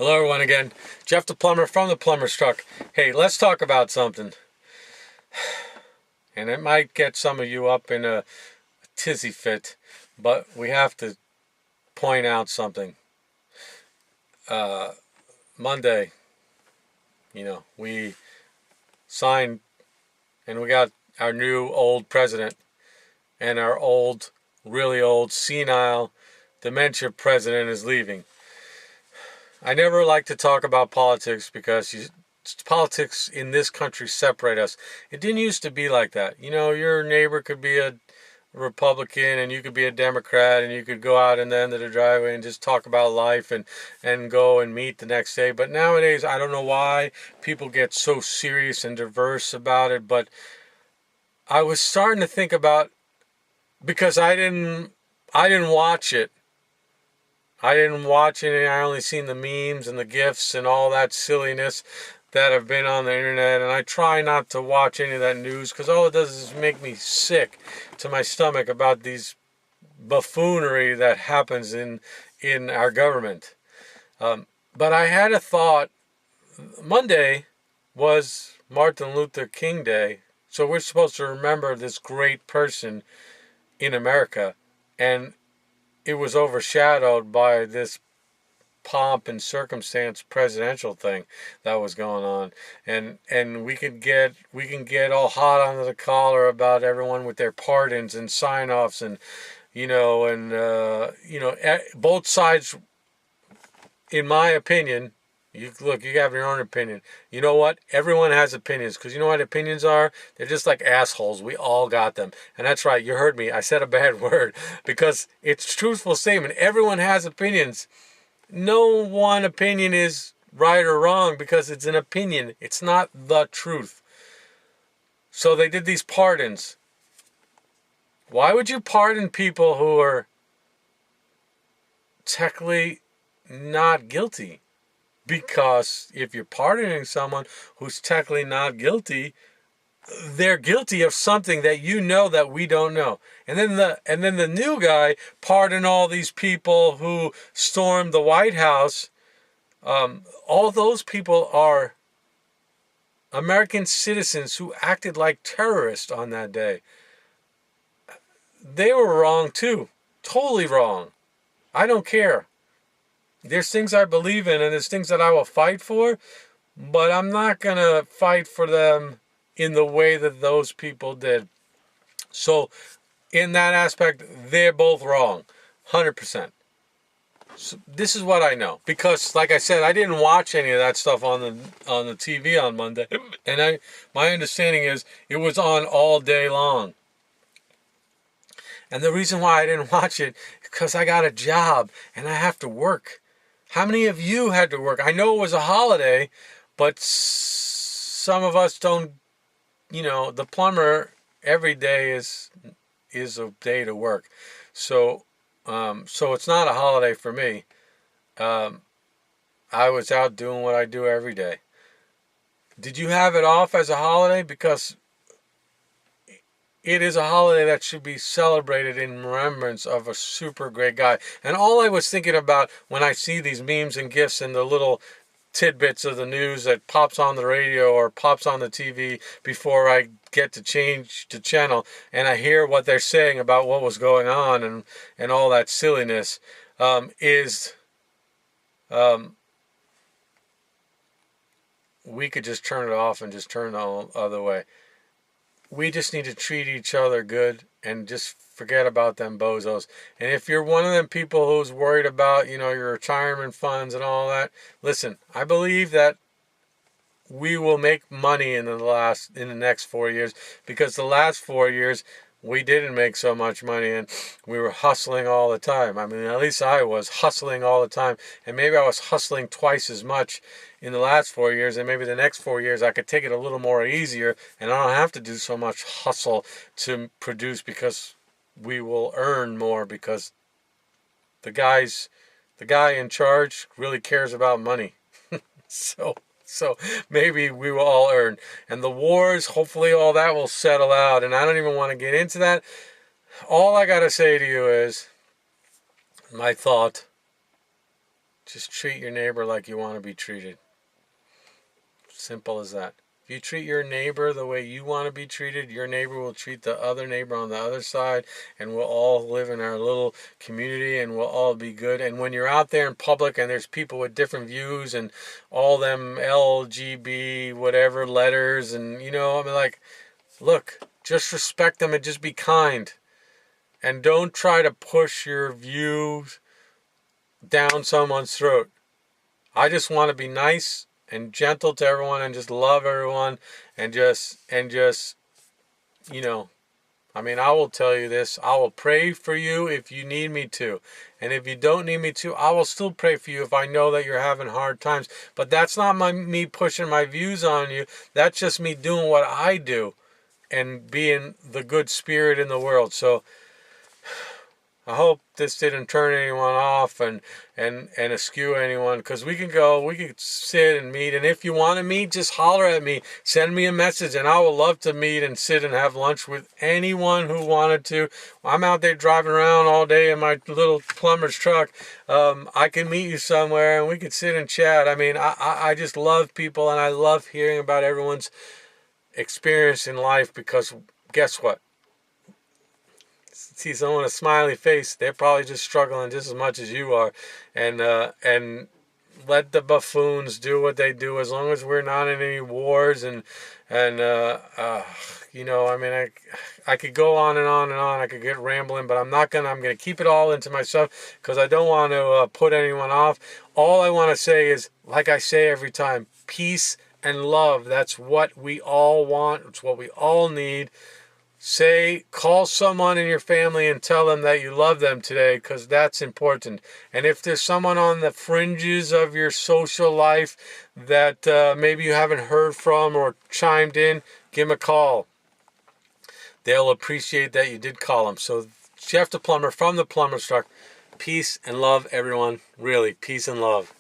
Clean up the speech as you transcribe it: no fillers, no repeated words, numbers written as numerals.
Hello everyone again. Jeff the Plumber from the Plumber's Truck. Hey, let's talk about something. And it might get some of you up in a tizzy fit, but we have to point out something. Monday, we signed and we got our new old president and our old, really old, senile, dementia president is leaving. I never like to talk about politics because politics in this country separate us. It didn't used to be like that. Your neighbor could be a Republican and you could be a Democrat and you could go out in the end of the driveway and just talk about life and go and meet the next day. But nowadays, I don't know why people get so serious and diverse about it, but I was starting to think about, because I didn't watch it. I didn't watch it, and I only seen the memes and the GIFs and all that silliness that have been on the internet, and I try not to watch any of that news because all it does is make me sick to my stomach about these buffoonery that happens in our government. But I had a thought. Monday was Martin Luther King Day, so we're supposed to remember this great person in America, and it was overshadowed by this pomp and circumstance presidential thing that was going on, and we can get all hot under the collar about everyone with their pardons and sign-offs and both sides, in my opinion. You have your own opinion. You know what? Everyone has opinions, because you know what opinions are? They're just like assholes. We all got them. And that's right. You heard me. I said a bad word because it's a truthful statement. Everyone has opinions. No one opinion is right or wrong because it's an opinion. It's not the truth. So they did these pardons. Why would you pardon people who are technically not guilty? Because if you're pardoning someone who's technically not guilty, they're guilty of something that you know that we don't know. And then the new guy pardoned all these people who stormed the White House. All those people are American citizens who acted like terrorists on that day. They were wrong too. Totally wrong. I don't care. There's things I believe in and there's things that I will fight for, but I'm not going to fight for them in the way that those people did. So in that aspect, they're both wrong, 100%. So this is what I know, because like I said, I didn't watch any of that stuff on the TV on Monday, and my understanding is it was on all day long. And the reason why I didn't watch it is because I got a job and I have to work. How many of you had to work? I know it was a holiday, but some of us don't. The plumber, every day is a day to work. So it's not a holiday for me. I was out doing what I do every day. Did you have it off as a holiday? Because it is a holiday that should be celebrated in remembrance of a super great guy. And all I was thinking about when I see these memes and GIFs and the little tidbits of the news that pops on the radio or pops on the TV before I get to change the channel, and I hear what they're saying about what was going on and all that silliness, we could just turn it off and just turn the other way. We just need to treat each other good and just forget about them bozos. And if you're one of them people who's worried about, your retirement funds and all that, listen, I believe that we will make money in the next 4 years, because the last 4 years we didn't make so much money and we were hustling all the time. I mean, at least I was hustling all the time, and maybe I was hustling twice as much in the last 4 years, and maybe the next 4 years I could take it a little more easier and I don't have to do so much hustle to produce, because we will earn more, because the guy in charge really cares about money. So maybe we will all earn. And the wars, hopefully all that will settle out. And I don't even want to get into that. All I got to say to you is my thought. Just treat your neighbor like you want to be treated. Simple as that. If you treat your neighbor the way you want to be treated, your neighbor will treat the other neighbor on the other side, and we'll all live in our little community, and we'll all be good. And when you're out there in public and there's people with different views and all them LGB whatever letters, and I mean, like, look, just respect them and just be kind. And don't try to push your views down someone's throat. I just want to be nice and gentle to everyone and just love everyone and just I mean, I will tell you this. I will pray for you if you need me to. And if you don't need me to, I will still pray for you if I know that you're having hard times. But that's not me pushing my views on you. That's just me doing what I do and being the good spirit in the world. So I hope this didn't turn anyone off and eschew anyone, because we could sit and meet, and if you want to meet, just holler at me, send me a message, and I would love to meet and sit and have lunch with anyone who wanted to. I'm out there driving around all day in my little plumber's truck. I can meet you somewhere and we could sit and chat. I mean, I just love people, and I love hearing about everyone's experience in life, because guess what? See someone with a smiley face, they're probably just struggling just as much as you are, and let the buffoons do what they do, as long as we're not in any wars and I mean, I could go on and on and on. I could get rambling, but I'm not gonna. I'm gonna keep it all into myself, because I don't want to put anyone off. All I want to say is, like I say every time, peace and love. That's what we all want. It's what we all need. Call someone in your family and tell them that you love them today, because that's important. And if there's someone on the fringes of your social life that maybe you haven't heard from or chimed in, give them a call. They'll appreciate that you did call them. So Jeff the Plumber from the Plumber's Truck. Peace and love, everyone. Really, peace and love.